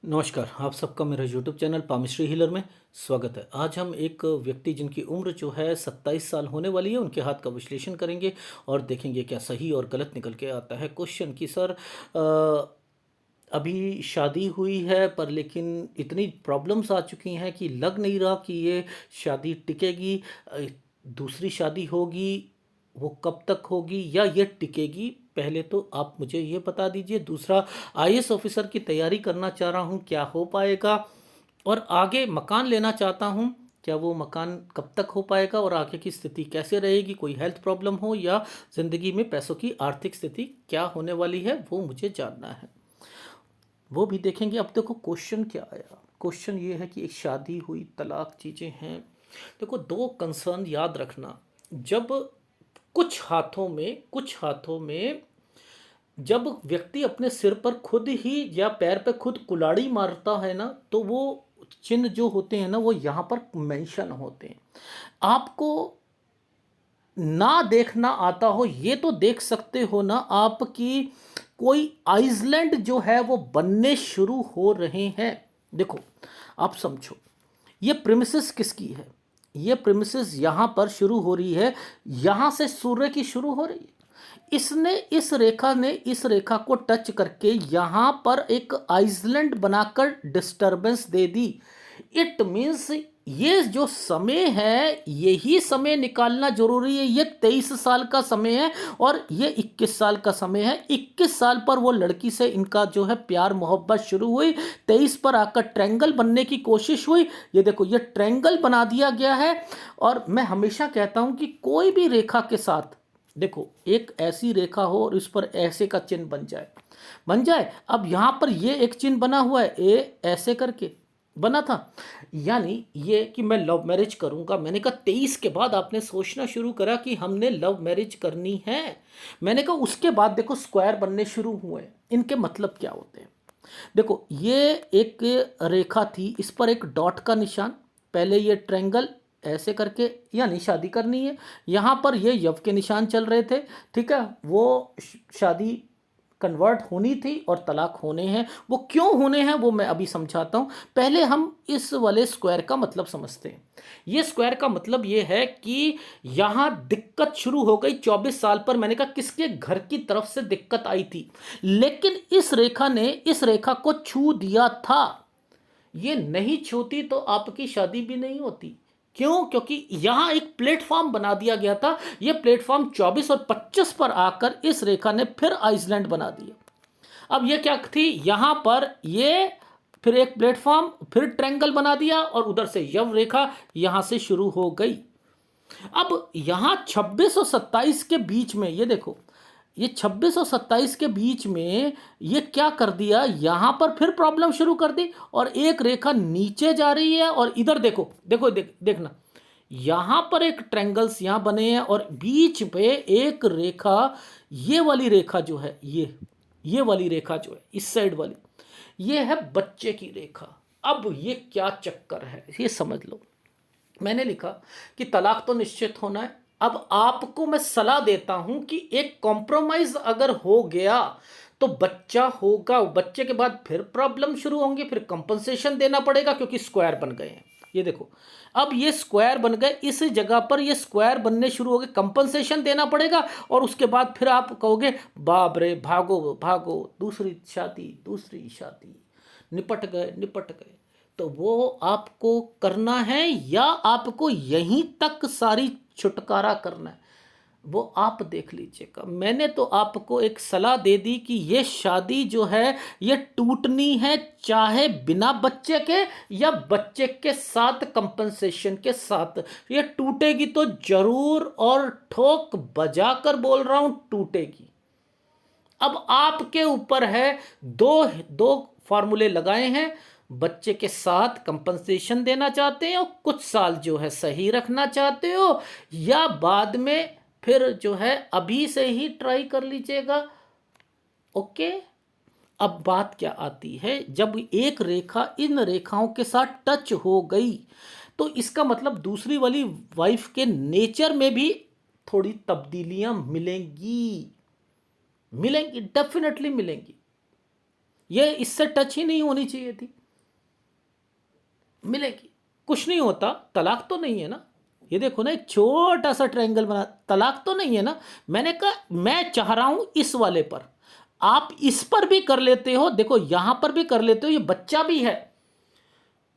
नमस्कार, आप सबका मेरा यूट्यूब चैनल पामिस्ट्री हीलर में स्वागत है। आज हम एक व्यक्ति जिनकी उम्र जो है 27 साल होने वाली है, उनके हाथ का विश्लेषण करेंगे और देखेंगे क्या सही और गलत निकल के आता है। क्वेश्चन कि सर अभी शादी हुई है पर लेकिन इतनी प्रॉब्लम्स आ चुकी हैं कि लग नहीं रहा कि ये शादी टिकेगी। दूसरी शादी होगी, वो कब तक होगी या ये टिकेगी? पहले तो आप मुझे ये बता दीजिए। दूसरा, आईएएस ऑफिसर की तैयारी करना चाह रहा हूँ, क्या हो पाएगा? और आगे मकान लेना चाहता हूँ, क्या वो मकान कब तक हो पाएगा और आगे की स्थिति कैसे रहेगी? कोई हेल्थ प्रॉब्लम हो या ज़िंदगी में पैसों की आर्थिक स्थिति क्या होने वाली है, वो मुझे जानना है। वो भी देखेंगे। अब देखो क्वेश्चन क्या आया। क्वेश्चन ये है कि एक शादी हुई, तलाक, चीज़ें हैं। देखो, दो कंसर्न याद रखना। जब कुछ हाथों में जब व्यक्ति अपने सिर पर खुद ही या पैर पे खुद कुल्हाड़ी मारता है ना, तो वो चिन्ह जो होते हैं ना, वो यहाँ पर मेंशन होते हैं। आपको ना देखना आता हो ये तो देख सकते हो ना आप कि कोई आइसलैंड जो है वो बनने शुरू हो रहे हैं। देखो, आप समझो, ये प्रेमिसेस किसकी है? ये प्रेमिसेस यहाँ पर शुरू हो रही है, यहाँ से सूर्य की शुरू हो रही है। इसने इस रेखा को टच करके यहाँ पर एक आइसलैंड बनाकर disturbance they the. It means ये जो समय है, यही समय निकालना जरूरी है। ये 23 साल का समय है और ये 21 साल का समय है। 21 साल पर वो लड़की से इनका जो है प्यार मोहब्बत शुरू हुई। 23 पर आकर ट्रायंगल बनने की कोशिश हुई। ये देखो, ये ट्रायंगल बना दिया गया है। और मैं हमेशा कहता हूं कि कोई भी रेखा के साथ, देखो, एक ऐसी रेखा हो और उस पर ऐसे का चिन्ह बन जाए। अब यहां पर ये एक चिन्ह बना हुआ है, ए ऐसे करके बना था। यानी ये कि मैं लव मैरिज करूंगा। मैंने कहा 23 के बाद आपने सोचना शुरू करा कि हमने लव मैरिज करनी है। मैंने कहा उसके बाद देखो स्क्वायर बनने शुरू हुए। इनके मतलब क्या होते हैं? देखो, ये एक रेखा थी, इस पर एक डॉट का निशान, पहले ये ट्रायंगल ऐसे करके, यानी शादी करनी है। यहाँ पर ये यव के निशान चल रहे थे, ठीक है। वो शादी कन्वर्ट होनी थी और तलाक होने हैं। वो क्यों होने हैं वो मैं अभी समझाता हूँ। पहले हम इस वाले स्क्वायर का मतलब समझते हैं। ये स्क्वायर का मतलब ये है कि यहाँ दिक्कत शुरू हो गई 24 साल पर। मैंने कहा किसके घर की तरफ से दिक्कत आई थी, लेकिन इस रेखा ने इस रेखा को छू दिया था। ये नहीं छूती तो आपकी शादी भी नहीं होती। क्यों? क्योंकि यहां एक प्लेटफॉर्म बना दिया गया था। यह प्लेटफॉर्म 24 और 25 पर आकर इस रेखा ने फिर आइसलैंड बना दिया। अब ये क्या थी? यहां पर ये फिर एक प्लेटफॉर्म, फिर ट्रायंगल बना दिया और उधर से यव रेखा यहां से शुरू हो गई। अब यहां 26 और 27 के बीच में, ये देखो, ये 26 और 27 के बीच में ये क्या कर दिया, यहां पर फिर प्रॉब्लम शुरू कर दी और एक रेखा नीचे जा रही है। और इधर देखो, देखना, यहां पर एक ट्रायंगल्स यहां बने हैं और बीच पे एक रेखा, ये वाली रेखा जो है, ये वाली रेखा जो है इस साइड वाली, ये है बच्चे की रेखा। अब ये क्या चक्कर है ये समझ लो। मैंने लिखा कि तलाक तो निश्चित होना है। अब आपको मैं सलाह देता हूं कि एक कॉम्प्रोमाइज अगर हो गया तो बच्चा होगा, बच्चे के बाद फिर प्रॉब्लम शुरू होंगे, फिर कंपनसेशन देना पड़ेगा क्योंकि स्क्वायर बन गए हैं। ये देखो, अब ये स्क्वायर बन गए, इस जगह पर ये स्क्वायर बनने शुरू हो गए, कंपनसेशन देना पड़ेगा। और उसके बाद फिर आप कहोगे बाप रे, भागो भागो, दूसरी शादी, निपट गए। तो वो आपको करना है या आपको यहीं तक सारी छुटकारा करना है, वो आप देख लीजिएगा। मैंने तो आपको एक सलाह दे दी कि ये शादी जो है ये टूटनी है, चाहे बिना बच्चे के या बच्चे के साथ कंपनसेशन के साथ। ये टूटेगी तो जरूर, और ठोक बजाकर बोल रहा हूं, टूटेगी। अब आपके ऊपर है। दो दो फार्मूले लगाए हैं। बच्चे के साथ कंपनसेशन देना चाहते हो, कुछ साल जो है सही रखना चाहते हो, या बाद में फिर जो है अभी से ही ट्राई कर लीजिएगा। ओके। अब बात क्या आती है, जब एक रेखा इन रेखाओं के साथ टच हो गई तो इसका मतलब दूसरी वाली वाइफ के नेचर में भी थोड़ी तब्दीलियां मिलेंगी, डेफिनेटली मिलेंगी। ये इससे टच ही नहीं होनी चाहिए थी, मिलेगी। कुछ नहीं होता, तलाक तो नहीं है ना। ये देखो ना, एक छोटा सा ट्रायंगल बना, तलाक तो नहीं है ना। मैंने कहा मैं चाह रहा हूं इस वाले पर, आप इस पर भी कर लेते हो, देखो यहां पर भी कर लेते हो, ये बच्चा भी है,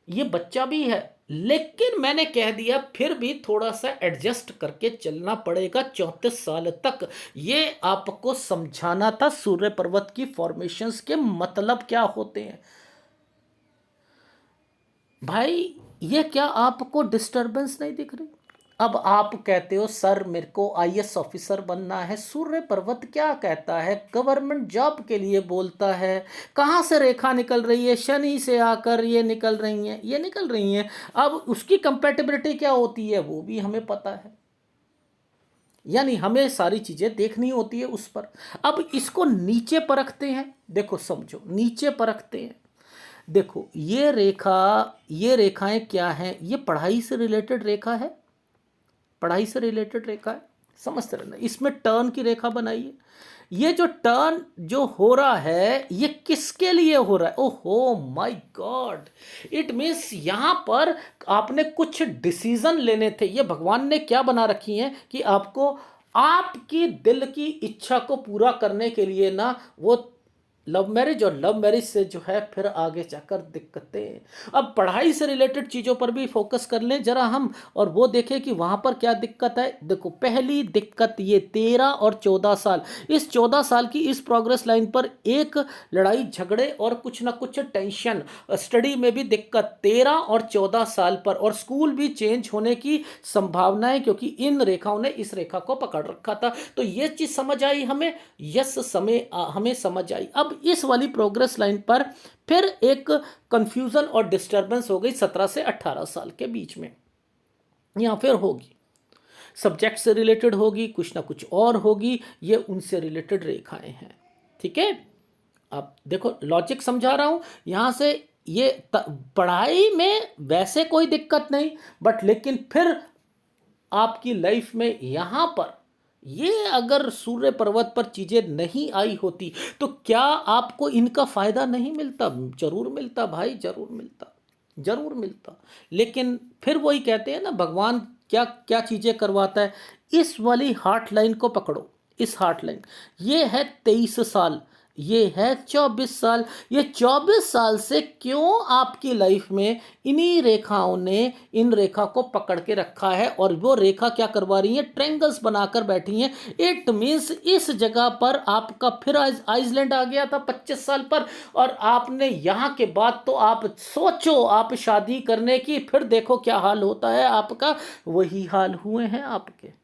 ये बच्चा भी है, लेकिन मैंने कह दिया फिर भी थोड़ा सा एडजस्ट करके चलना पड़ेगा 34 साल तक। ये आपको समझाना था सूर्य पर्वत की फॉर्मेशंस के मतलब क्या होते हैं। भाई ये क्या आपको डिस्टरबेंस नहीं दिख रही? अब आप कहते हो सर मेरे को आईएएस ऑफिसर बनना है, सूर्य पर्वत क्या कहता है, गवर्नमेंट जॉब के लिए बोलता है, कहाँ से रेखा निकल रही है, शनि से आकर ये निकल रही हैं, ये निकल रही हैं। अब उसकी कंपैटिबिलिटी क्या होती है वो भी हमें पता है, यानी हमें सारी चीज़ें देखनी होती है उस पर। अब इसको नीचे परखते हैं, देखो समझो, नीचे परखते हैं। देखो ये रेखा, ये रेखाएं क्या हैं, ये पढ़ाई से रिलेटेड रेखा है, पढ़ाई से रिलेटेड रेखा है, समझते रहना। इसमें टर्न की रेखा बनाइए। ये जो टर्न जो हो रहा है ये किसके लिए हो रहा है? ओहो माय गॉड, इट मीन्स यहां पर आपने कुछ डिसीजन लेने थे। ये भगवान ने क्या बना रखी हैं कि आपको आपकी दिल की इच्छा को पूरा करने के लिए ना, वो लव मैरिज, और लव मैरिज से जो है फिर आगे जाकर दिक्कतें। अब पढ़ाई से रिलेटेड चीज़ों पर भी फोकस कर लें जरा हम, और वो देखें कि वहाँ पर क्या दिक्कत है। देखो पहली दिक्कत ये 13 और 14 साल, इस 14 साल की इस प्रोग्रेस लाइन पर एक लड़ाई झगड़े और कुछ ना कुछ टेंशन, स्टडी में भी दिक्कत 13 और 14 साल पर, और स्कूल भी चेंज होने की संभावना है क्योंकि इन रेखाओं ने इस रेखा को पकड़ रखा था। तो ये चीज़ समझ आई हमें, यस समय हमें समझ आई। अब इस वाली प्रोग्रेस लाइन पर फिर एक कंफ्यूजन और डिस्टरबेंस हो गई 17 से 18 साल के बीच में, यहां फिर होगी, सब्जेक्ट से रिलेटेड होगी, कुछ ना कुछ और होगी, ये उनसे रिलेटेड रेखाएं हैं। ठीक है, अब देखो लॉजिक समझा रहा हूं यहां से। ये पढ़ाई में वैसे कोई दिक्कत नहीं, बट लेकिन फिर आपकी लाइफ में यहां पर ये अगर सूर्य पर्वत पर चीजें नहीं आई होती तो क्या आपको इनका फायदा नहीं मिलता? जरूर मिलता भाई, जरूर मिलता, जरूर मिलता। लेकिन फिर वही कहते हैं ना, भगवान क्या क्या चीजें करवाता है। इस वाली हार्ट लाइन को पकड़ो, इस हार्ट लाइन, ये है 23 साल, ये है 24 साल। ये 24 साल से क्यों आपकी लाइफ में इन्हीं रेखाओं ने इन रेखा को पकड़ के रखा है, और वो रेखा क्या करवा रही है, ट्रेंगल्स बनाकर बैठी हैं। इट मीन्स इस जगह पर आपका फिर आइसलैंड आ गया था 25 साल पर, और आपने यहाँ के बाद तो आप सोचो आप शादी करने की, फिर देखो क्या हाल होता है आपका, वही हाल हुए हैं आपके।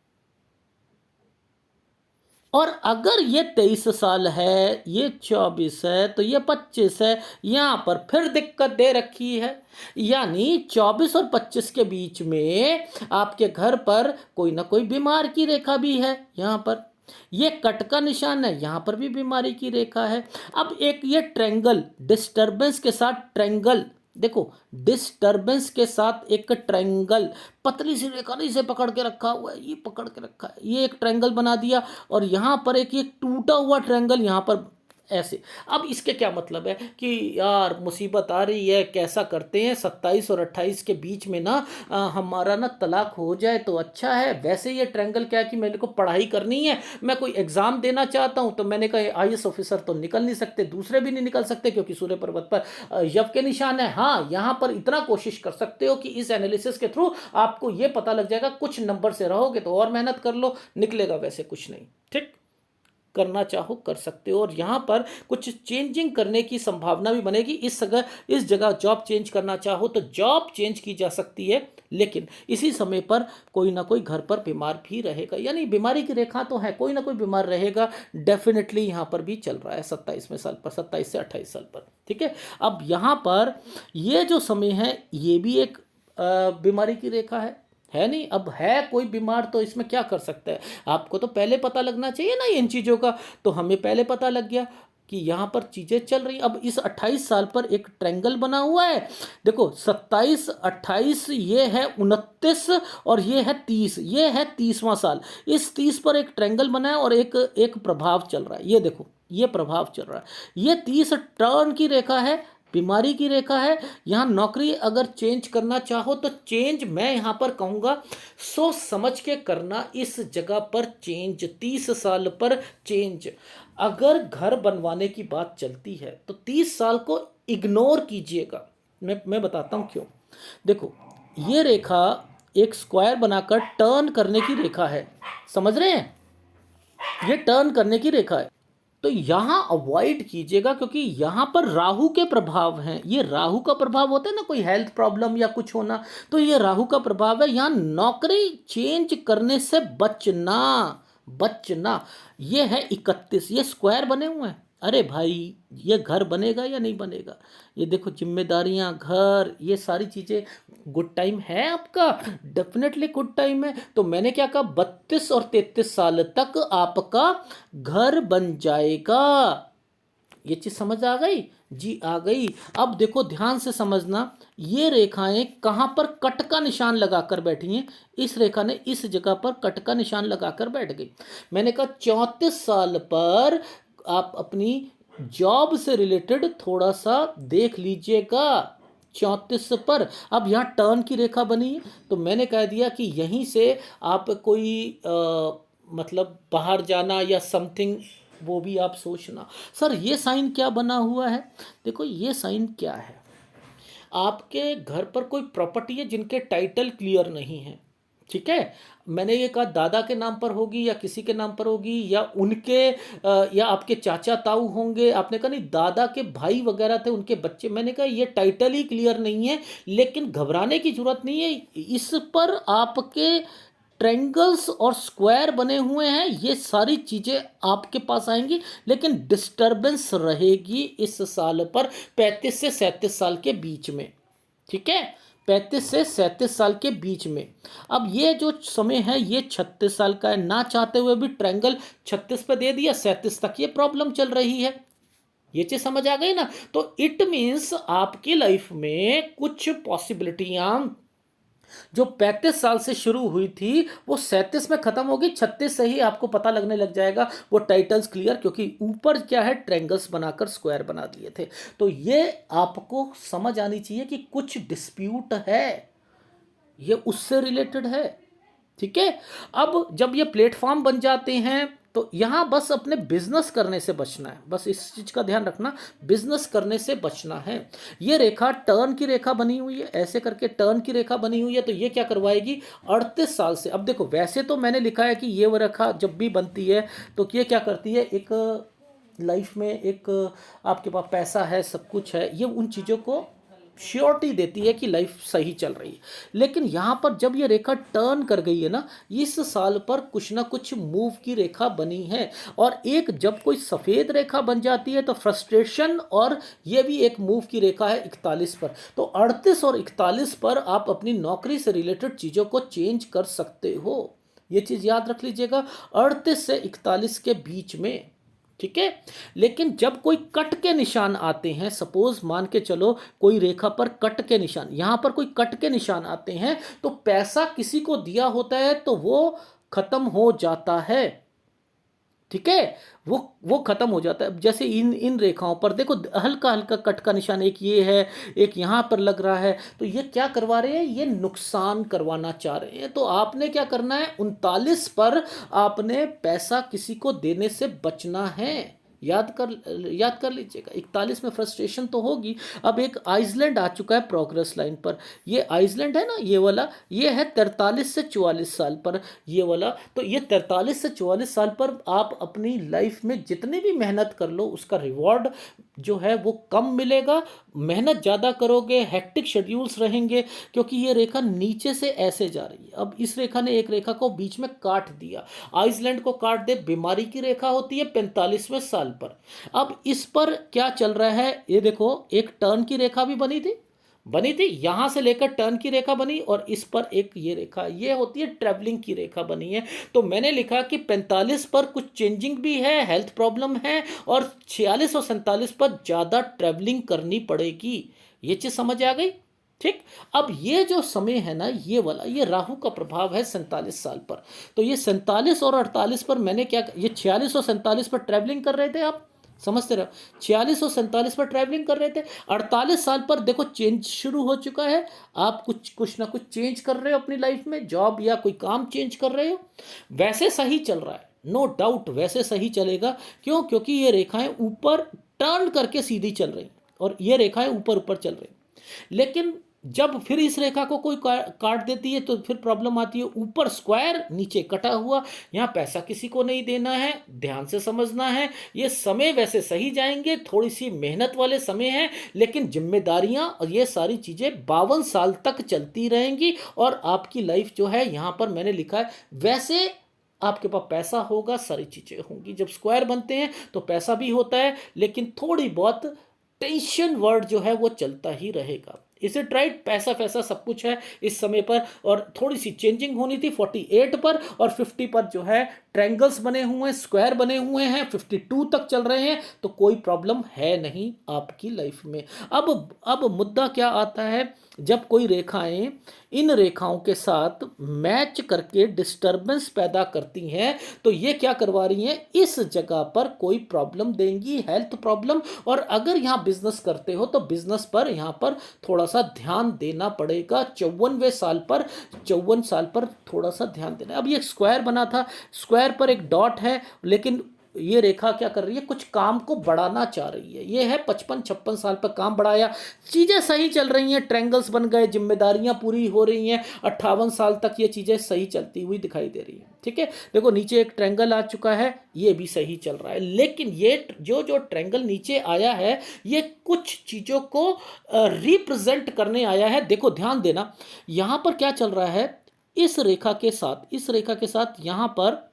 और अगर ये 23 साल है, ये 24 है, तो ये 25 है, यहां पर फिर दिक्कत दे रखी है। यानी 24 और 25 के बीच में आपके घर पर कोई ना कोई बीमार की रेखा भी है। यहां पर ये कट का निशान है, यहां पर भी बीमारी की रेखा है। अब एक ये ट्रेंगल डिस्टरबेंस के साथ ट्रेंगल, देखो डिस्टरबेंस के साथ एक ट्रायंगल, पतली सी रेखा नहीं से पकड़ के रखा हुआ है, ये पकड़ के रखा है, ये एक ट्रायंगल बना दिया, और यहां पर एक ये टूटा हुआ ट्रायंगल यहां पर ऐसे। अब इसके क्या मतलब है कि यार मुसीबत आ रही है, कैसा करते हैं 27 और 28 के बीच में ना हमारा ना तलाक हो जाए तो अच्छा है। वैसे ये ट्रायंगल क्या है कि मेरे को पढ़ाई करनी है, मैं कोई एग्जाम देना चाहता हूं, तो मैंने कहा आईएएस ऑफिसर तो निकल नहीं सकते, दूसरे भी नहीं निकल सकते क्योंकि सूर्य पर्वत पर यव के निशान है। हाँ यहां पर इतना कोशिश कर सकते हो कि इस एनालिसिस के थ्रू आपको ये पता लग जाएगा, कुछ नंबर से रहोगे तो और मेहनत कर लो, निकलेगा वैसे कुछ नहीं। ठीक, करना चाहो कर सकते हो, और यहाँ पर कुछ चेंजिंग करने की संभावना भी बनेगी। इस जगह जॉब चेंज करना चाहो तो जॉब चेंज की जा सकती है, लेकिन इसी समय पर कोई ना कोई घर पर बीमार भी रहेगा, यानी बीमारी की रेखा तो है, कोई ना कोई बीमार रहेगा डेफिनेटली। यहाँ पर भी चल रहा है 27वें साल पर, 27 से 28 साल पर। ठीक है, अब यहाँ पर ये जो समय है ये भी एक बीमारी की रेखा है नहीं। अब है कोई बीमार तो इसमें क्या कर सकता है, आपको तो पहले पता लगना चाहिए ना इन चीज़ों का। तो हमें पहले पता लग गया कि यहाँ पर चीज़ें चल रही। अब इस 28 साल पर एक ट्रायंगल बना हुआ है, देखो 27 28, ये है 29 और ये है 30, ये है 30वां साल। इस 30 पर एक ट्रायंगल बना है और एक प्रभाव चल रहा है, ये देखो ये प्रभाव चल रहा है। ये 30 टर्न की रेखा है, बीमारी की रेखा है। यहाँ नौकरी अगर चेंज करना चाहो तो चेंज मैं यहाँ पर कहूँगा सोच समझ के करना, इस जगह पर चेंज 30 साल पर चेंज। अगर घर बनवाने की बात चलती है तो 30 साल को इग्नोर कीजिएगा। मैं बताता हूँ क्यों। देखो, ये रेखा एक स्क्वायर बनाकर टर्न करने की रेखा है, समझ रहे हैं, ये टर्न करने की रेखा है। तो यहाँ अवॉइड कीजिएगा, क्योंकि यहाँ पर राहु के प्रभाव हैं। ये राहु का प्रभाव होता है ना, कोई हेल्थ प्रॉब्लम या कुछ होना, तो ये राहु का प्रभाव है। यहाँ नौकरी चेंज करने से बचना, बचना। ये है 31, ये स्क्वायर बने हुए हैं। अरे भाई, ये घर बनेगा या नहीं बनेगा? ये देखो, जिम्मेदारियां, घर, ये सारी चीज़ें, गुड टाइम है आपका, डेफिनेटली गुड टाइम है। तो मैंने क्या कहा, 32 और 33 साल तक आपका घर बन जाएगा। ये चीज़ समझ आ गई जी? आ गई। अब देखो, ध्यान से समझना, ये रेखाएं कहाँ पर कट का निशान लगाकर बैठी हैं। इस रेखा ने इस जगह पर कट का निशान लगाकर बैठ गई। मैंने कहा 34 साल पर आप अपनी जॉब से रिलेटेड थोड़ा सा देख लीजिएगा, 34 पर। अब यहाँ टर्न की रेखा बनी है, तो मैंने कह दिया कि यहीं से आप कोई मतलब बाहर जाना या समथिंग, वो भी आप सोचना। सर ये साइन क्या बना हुआ है? देखो, ये साइन क्या है, आपके घर पर कोई प्रॉपर्टी है जिनके टाइटल क्लियर नहीं है, ठीक है। मैंने ये कहा दादा के नाम पर होगी या किसी के नाम पर होगी, या उनके या आपके चाचा ताऊ होंगे। आपने कहा नहीं, दादा के भाई वगैरह थे, उनके बच्चे। मैंने कहा ये टाइटल ही क्लियर नहीं है, लेकिन घबराने की जरूरत नहीं है। इस पर आपके ट्रायंगल्स और स्क्वायर बने हुए हैं, ये सारी चीज़ें आपके पास आएंगी, लेकिन डिस्टरबेंस रहेगी इस साल पर 35 से 37 साल के बीच में, ठीक है, 35 से 37 साल के बीच में। अब ये जो समय है ये 36 साल का है, ना चाहते हुए भी ट्रायंगल 36 पे दे दिया, 37 तक ये प्रॉब्लम चल रही है। ये चीज समझ आ गई ना? तो इट मीन्स आपकी लाइफ में कुछ पॉसिबिलिटियां जो 35 साल से शुरू हुई थी वो 37 में खत्म होगी, 36 से ही आपको पता लगने लग जाएगा वो टाइटल्स क्लियर, क्योंकि ऊपर क्या है, ट्रायंगल्स बनाकर स्क्वायर बना दिए थे। तो ये आपको समझ आनी चाहिए कि कुछ डिस्प्यूट है, ये उससे रिलेटेड है, ठीक है। अब जब ये प्लेटफॉर्म बन जाते हैं तो यहाँ बस अपने बिजनेस करने से बचना है, बस इस चीज का ध्यान रखना, बिजनेस करने से बचना है। ये रेखा टर्न की रेखा बनी हुई है, ऐसे करके टर्न की रेखा बनी हुई है, तो ये क्या करवाएगी, 38 साल से। अब देखो, वैसे तो मैंने लिखा है कि ये वो रेखा जब भी बनती है तो ये क्या करती है, एक लाइफ में एक आपके पास पैसा है, सब कुछ है, ये उन चीज़ों को श्योरिटी देती है कि लाइफ सही चल रही है। लेकिन यहाँ पर जब ये रेखा टर्न कर गई है ना, इस साल पर कुछ ना कुछ मूव की रेखा बनी है। और एक जब कोई सफ़ेद रेखा बन जाती है तो फ्रस्ट्रेशन, और ये भी एक मूव की रेखा है 41 पर। तो 38 और 41 पर आप अपनी नौकरी से रिलेटेड चीज़ों को चेंज कर सकते हो, ये चीज़ याद रख लीजिएगा, 38 से 41 के बीच में, ठीक है। लेकिन जब कोई कट के निशान आते हैं, सपोज मान के चलो कोई रेखा पर कट के निशान, यहां पर कोई कट के निशान आते हैं, तो पैसा किसी को दिया होता है तो वो खत्म हो जाता है, ठीक है, वो खत्म हो जाता है। जैसे इन इन रेखाओं पर देखो, हल्का हल्का कट का निशान, एक ये है, एक यहाँ पर लग रहा है, तो ये क्या करवा रहे हैं, ये नुकसान करवाना चाह रहे हैं। तो आपने क्या करना है, 39 पर आपने पैसा किसी को देने से बचना है, याद कर लीजिएगा। 41 में फ्रस्ट्रेशन तो होगी। अब एक आइसलैंड आ चुका है प्रोग्रेस लाइन पर, ये आइसलैंड है ना, ये वाला, ये है 43 से 44 साल पर, ये वाला। तो ये 43 से 44 साल पर आप अपनी लाइफ में जितनी भी मेहनत कर लो, उसका रिवॉर्ड जो है वो कम मिलेगा। मेहनत ज़्यादा करोगे, हेक्टिक शेड्यूल्स रहेंगे, क्योंकि ये रेखा नीचे से ऐसे जा रही है। अब इस रेखा ने एक रेखा को बीच में काट दिया, आइसलैंड को काट दे, बीमारी की रेखा होती है 45वें साल पर। अब इस पर क्या चल रहा है, ये देखो, एक टर्न की रेखा भी बनी थी, यहां से लेकर टर्न की रेखा बनी, और इस पर एक ये रेखा, ये होती है ट्रैवलिंग की रेखा बनी है। तो मैंने लिखा कि 45 पर कुछ चेंजिंग भी है, हेल्थ प्रॉब्लम है, और 46 और 47 पर ज़्यादा ट्रैवलिंग करनी पड़ेगी। ये चीज़ समझ आ गई, ठीक। अब ये जो समय है ना, ये वाला, ये राहु का प्रभाव है 47 साल पर। तो ये 47 और 48 पर मैंने क्या, ये 46 और 47 पर ट्रैवलिंग कर रहे थे आप, समझते रहो, 46 और 47 पर ट्रैवलिंग कर रहे थे। 48 साल पर देखो चेंज शुरू हो चुका है। आप कुछ कुछ ना कुछ चेंज कर रहे हो अपनी लाइफ में, जॉब या कोई काम चेंज कर रहे हो। वैसे सही चल रहा है, नो डाउट वैसे सही चलेगा। क्यों? क्योंकि ये रेखाएं ऊपर टर्न करके सीधी चल रही और ये रेखाएं ऊपर ऊपर चल रही। लेकिन जब फिर इस रेखा को कोई काट देती है तो फिर प्रॉब्लम आती है। ऊपर स्क्वायर, नीचे कटा हुआ। यहाँ पैसा किसी को नहीं देना है, ध्यान से समझना है। ये समय वैसे सही जाएंगे, थोड़ी सी मेहनत वाले समय हैं, लेकिन जिम्मेदारियां और ये सारी चीज़ें 52 साल तक चलती रहेंगी। और आपकी लाइफ जो है, यहाँ पर मैंने लिखा है वैसे आपके पास पैसा होगा, सारी चीज़ें होंगी। जब स्क्वायर बनते हैं तो पैसा भी होता है, लेकिन थोड़ी बहुत टेंशन वर्ड जो है वो चलता ही रहेगा। Is it right? पैसा पैसा सब कुछ है इस समय पर, और थोड़ी सी चेंजिंग होनी थी 48 पर, और 50 पर जो है ट्रायंगल्स बने हुए हैं, स्क्वायर बने हुए हैं, 52 तक चल रहे हैं, तो कोई प्रॉब्लम है नहीं आपकी लाइफ में। अब मुद्दा क्या आता है, जब कोई रेखाएं इन रेखाओं के साथ मैच करके डिस्टरबेंस पैदा करती हैं, तो ये क्या करवा रही हैं, इस जगह पर कोई प्रॉब्लम देंगी, हेल्थ प्रॉब्लम। और अगर यहाँ बिजनेस करते हो तो बिजनेस पर यहाँ पर थोड़ा सा ध्यान देना पड़ेगा। 54 साल पर थोड़ा सा ध्यान देना। अब ये स्क्वायर बना था, स्क्वायर पर एक डॉट है, लेकिन ये रेखा क्या कर रही है, कुछ काम को बढ़ाना चाह रही है। ये है 55-56 साल पर काम बढ़ाया, चीज़ें सही चल रही हैं, ट्रायंगल्स बन गए, जिम्मेदारियां पूरी हो रही हैं। 58 साल तक ये चीज़ें सही चलती हुई दिखाई दे रही हैं। ठीक है, देखो नीचे एक ट्रायंगल आ चुका है, ये भी सही चल रहा है। लेकिन ये जो जो ट्रायंगल नीचे आया है, ये कुछ चीज़ों को रिप्रेजेंट करने आया है। देखो ध्यान देना, यहाँ पर क्या चल रहा है, इस रेखा के साथ, इस रेखा के साथ यहाँ पर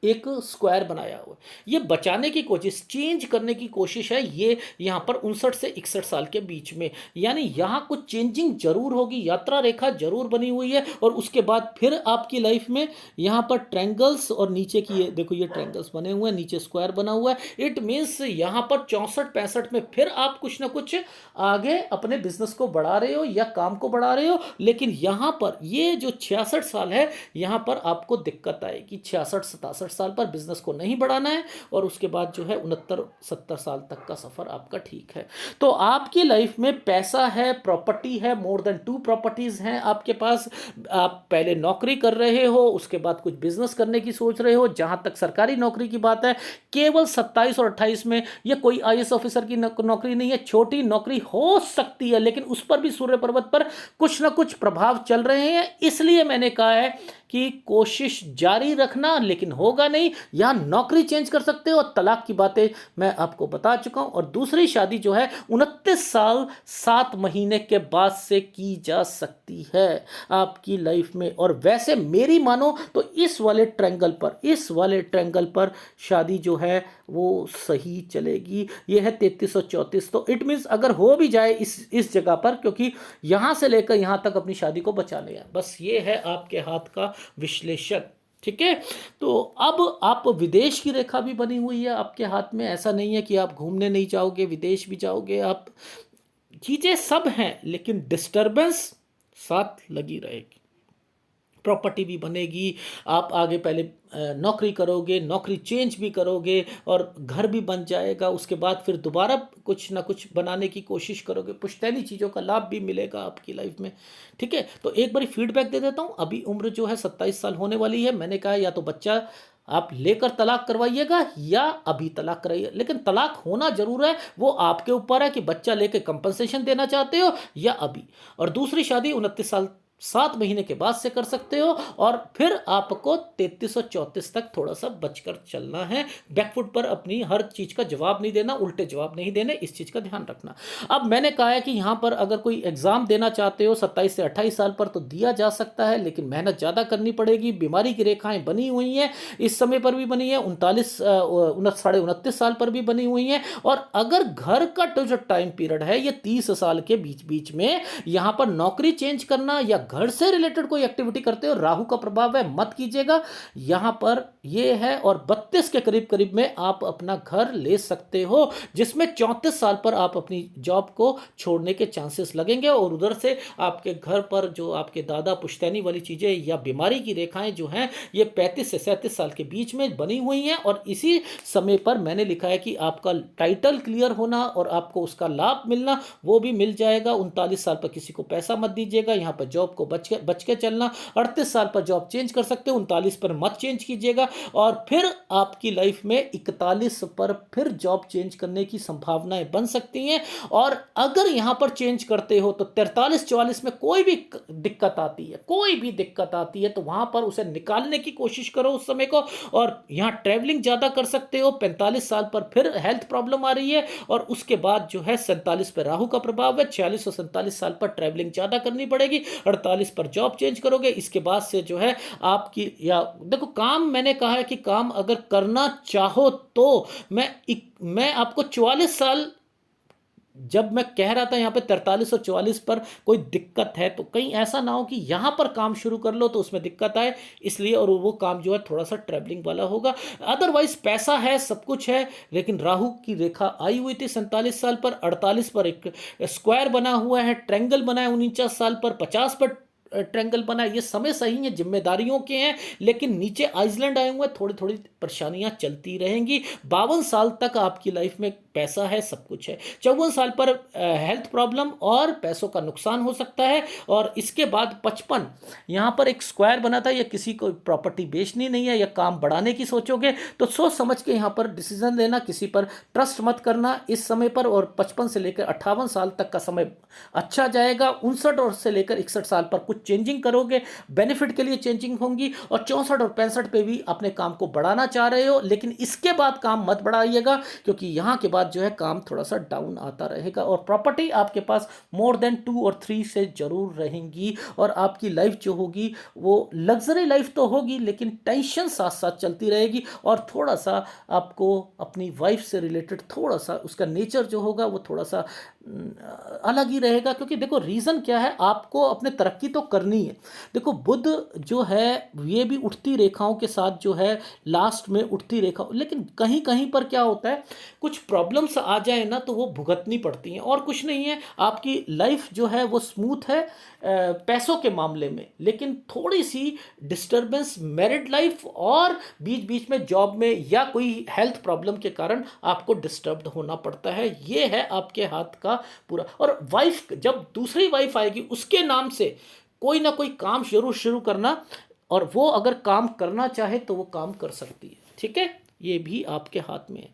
एक स्क्वायर बनाया हुआ है। ये बचाने की कोशिश, चेंज करने की कोशिश है ये यहाँ पर 59 से 61 साल के बीच में। यानी यहाँ कुछ चेंजिंग जरूर होगी, यात्रा रेखा जरूर बनी हुई है। और उसके बाद फिर आपकी लाइफ में यहाँ पर ट्रायंगल्स, और नीचे की ये देखो, ये ट्रायंगल्स बने हुए हैं, नीचे स्क्वायर बना हुआ है। इट मीन्स यहाँ पर 64-65 में फिर आप कुछ ना कुछ आगे अपने बिजनेस को बढ़ा रहे हो या काम को बढ़ा रहे हो। लेकिन यहाँ पर ये जो 66 साल है, यहाँ पर आपको दिक्कत आएगी। 66-67 साल पर बिजनेस को नहीं बढ़ाना है, और उसके बाद जो है 69-70 साल तक का सफर आपका ठीक है। तो आपकी लाइफ में पैसा है, प्रॉपर्टी है, मोर देन 2 प्रॉपर्टीज हैं आपके पास। आप पहले नौकरी कर रहे हो, उसके बाद कुछ बिजनेस करने की सोच रहे हो। जहां तक सरकारी नौकरी की बात है, केवल 27 और 28 में, यह कोई आईएएस ऑफिसर की नौकरी नहीं है, छोटी नौकरी हो सकती है, लेकिन उस पर भी सूर्य पर्वत पर कुछ ना कुछ प्रभाव चल रहे हैं। इसलिए मैंने कहा है कि कोशिश जारी रखना, लेकिन होगा नहीं। यहां नौकरी चेंज कर सकते हो, और तलाक की बातें मैं आपको बता चुका हूं। और दूसरी शादी जो है 29 साल 7 महीने के बाद से की जा सकती है आपकी लाइफ में। और वैसे मेरी मानो तो इस वाले ट्रायंगल पर शादी जो है वो सही चलेगी। ये है 3334। तो इट मीन्स अगर हो भी जाए इस जगह पर, क्योंकि यहां से लेकर यहां तक अपनी शादी को बचाने हैं। बस ये है आपके हाथ का विश्लेषण। ठीक है, तो अब आप विदेश की रेखा भी बनी हुई है आपके हाथ में। ऐसा नहीं है कि आप घूमने नहीं जाओगे, विदेश भी जाओगे आप, चीजें सब हैं, लेकिन डिस्टरबेंस साथ लगी रहेगी। प्रॉपर्टी भी बनेगी, आप आगे पहले नौकरी करोगे, नौकरी चेंज भी करोगे, और घर भी बन जाएगा। उसके बाद फिर दोबारा कुछ ना कुछ बनाने की कोशिश करोगे, पुश्तैनी चीज़ों का लाभ भी मिलेगा आपकी लाइफ में। ठीक है, तो एक बारी फीडबैक दे देता हूँ। अभी उम्र जो है 27 साल होने वाली है। मैंने कहा या तो बच्चा आप लेकर तलाक करवाइएगा या अभी तलाक कराइए, लेकिन तलाक होना जरूर है। वो आपके ऊपर है कि बच्चा लेकर कंपनसेशन देना चाहते हो या अभी। और दूसरी शादी 29 साल 7 महीने के बाद से कर सकते हो। और फिर आपको 3334 तक थोड़ा सा बचकर चलना है। बैकफुट पर अपनी हर चीज़ का जवाब नहीं देना, उल्टे जवाब नहीं देने, इस चीज़ का ध्यान रखना। अब मैंने कहा है कि यहाँ पर अगर कोई एग्ज़ाम देना चाहते हो 27 से 28 साल पर, तो दिया जा सकता है, लेकिन मेहनत ज़्यादा करनी पड़ेगी। बीमारी की रेखाएं बनी हुई हैं, इस समय पर भी बनी है, 29 साल पर भी बनी हुई हैं। और अगर घर का जो टाइम पीरियड है ये 30 साल के बीच बीच में, यहाँ पर नौकरी चेंज करना या घर से रिलेटेड कोई एक्टिविटी करते हो, राहु का प्रभाव है, मत कीजिएगा। यहाँ पर ये है, और 32 के करीब करीब में आप अपना घर ले सकते हो, जिसमें 34 साल पर आप अपनी जॉब को छोड़ने के चांसेस लगेंगे, और उधर से आपके घर पर जो आपके दादा पुश्तैनी वाली चीज़ें या बीमारी की रेखाएं जो हैं, ये 35 से 37 साल के बीच में बनी हुई हैं। और इसी समय पर मैंने लिखा है कि आपका टाइटल क्लियर होना और आपको उसका लाभ मिलना, वो भी मिल जाएगा। 39 साल पर किसी को पैसा मत दीजिएगा, यहाँ पर जॉब को बच के चलना। 38 साल पर जॉब चेंज कर सकते हो, 39 पर मत चेंज कीजिएगा। और फिर आपकी लाइफ में 41 पर फिर जॉब चेंज करने की संभावनाएं बन सकती हैं। और अगर यहाँ पर चेंज करते हो तो 43-44 में कोई भी दिक्कत आती है, कोई भी दिक्कत आती है, तो वहाँ पर उसे निकालने की कोशिश करो उस समय को। और यहाँ ट्रैवलिंग ज़्यादा कर सकते हो। 45 साल पर फिर हेल्थ प्रॉब्लम आ रही है, और उसके बाद जो है 47 पर राहु का प्रभाव है, 46 और 47 साल पर ट्रैवलिंग ज़्यादा करनी पड़ेगी, 48 पर जॉब चेंज करोगे। इसके बाद से जो है आपकी, या देखो काम, मैंने कहा है कि काम अगर करना चाहो तो मैं आपको 44 साल, जब मैं कह रहा था यहाँ पे 43 और 44 पर कोई दिक्कत है, तो कहीं ऐसा ना हो कि यहाँ पर काम शुरू कर लो तो उसमें दिक्कत आए, इसलिए। और वो काम जो है थोड़ा सा ट्रैवलिंग वाला होगा। अदरवाइज पैसा है, सब कुछ है, लेकिन राहु की रेखा आई हुई थी 47 साल पर, 48 पर एक स्क्वायर बना हुआ है, ट्रैंगल बना है 49 साल पर, 50 पर ट्रैंगल बना है। ये समय सही है, जिम्मेदारियों के हैं, लेकिन नीचे आइसलैंड आए हुए हैं, थोड़ी थोड़ी परेशानियां चलती रहेंगी। 52 साल तक आपकी लाइफ में पैसा है, सब कुछ है। 54 साल पर हेल्थ प्रॉब्लम और पैसों का नुकसान हो सकता है। और इसके बाद 55, यहाँ पर एक स्क्वायर बना था, या किसी को प्रॉपर्टी बेचनी नहीं है या काम बढ़ाने की सोचोगे तो सोच समझ के यहाँ पर डिसीजन लेना, किसी पर ट्रस्ट मत करना इस समय पर। और 55 से लेकर 58 साल तक का समय अच्छा जाएगा। 59 और से लेकर 61 साल पर कुछ चेंजिंग करोगे, बेनिफिट के लिए चेंजिंग होंगी। और 64 और 65 पे भी अपने काम को बढ़ाना चाह रहे हो, लेकिन इसके बाद काम मत बढ़ाइएगा, क्योंकि यहाँ के बाद जो है काम थोड़ा सा डाउन आता रहेगा। और प्रॉपर्टी आपके पास मोर देन 2 और 3 से जरूर रहेंगी। और आपकी लाइफ जो होगी वो लग्जरी लाइफ तो होगी, लेकिन टेंशन साथ साथ चलती रहेगी। और थोड़ा सा आपको अपनी वाइफ से रिलेटेड थोड़ा सा उसका नेचर जो होगा वो थोड़ा सा अलग ही रहेगा। क्योंकि देखो रीज़न क्या है, आपको अपने तरक्की तो करनी है। देखो बुध जो है ये भी उठती रेखाओं के साथ जो है लास्ट में उठती रेखा, लेकिन कहीं कहीं पर क्या होता है, कुछ प्रॉब्लम्स आ जाए ना तो वो भुगतनी पड़ती हैं, और कुछ नहीं है। आपकी लाइफ जो है वो स्मूथ है पैसों के मामले में, लेकिन थोड़ी सी डिस्टर्बेंस मैरिड लाइफ और बीच बीच में जॉब में या कोई हेल्थ प्रॉब्लम के कारण आपको डिस्टर्ब्ड होना पड़ता है। ये है आपके हाथ का पूरा। और वाइफ, जब दूसरी वाइफ आएगी उसके नाम से कोई ना कोई काम जरूर शुरू करना, और वो अगर काम करना चाहे तो वो काम कर सकती है। ठीक है, ये भी आपके हाथ में है।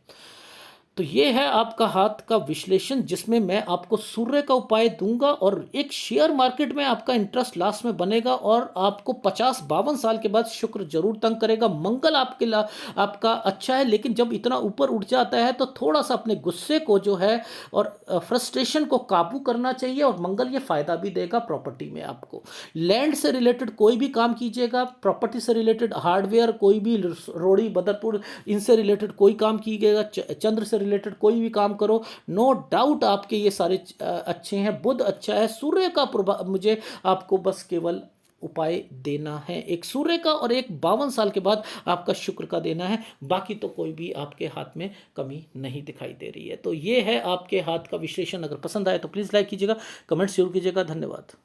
तो ये है आपका हाथ का विश्लेषण, जिसमें मैं आपको सूर्य का उपाय दूंगा, और एक शेयर मार्केट में आपका इंटरेस्ट लास्ट में बनेगा। और आपको 50-52 साल के बाद शुक्र जरूर तंग करेगा। मंगल आपका अच्छा है, लेकिन जब इतना ऊपर उठ जाता है तो थोड़ा सा अपने गुस्से को जो है और फ्रस्ट्रेशन को काबू करना चाहिए। और मंगल ये फायदा भी देगा प्रॉपर्टी में आपको। लैंड से रिलेटेड कोई भी काम कीजिएगा, प्रॉपर्टी से रिलेटेड हार्डवेयर, कोई भी रोड़ी बदरपुर, इनसे रिलेटेड कोई काम कीजिएगा, चंद्र से रिलेटेड कोई भी काम करो, नो डाउट आपके ये सारे अच्छे हैं। बुध अच्छा है। सूर्य का प्रभाव, मुझे आपको बस केवल उपाय देना है एक सूर्य का, और एक 52 साल के बाद आपका शुक्र का देना है। बाकी तो कोई भी आपके हाथ में कमी नहीं दिखाई दे रही है। तो ये है आपके हाथ का विश्लेषण। अगर पसंद आए तो प्लीज़ लाइक कीजिएगा, कमेंट जरूर कीजिएगा। धन्यवाद।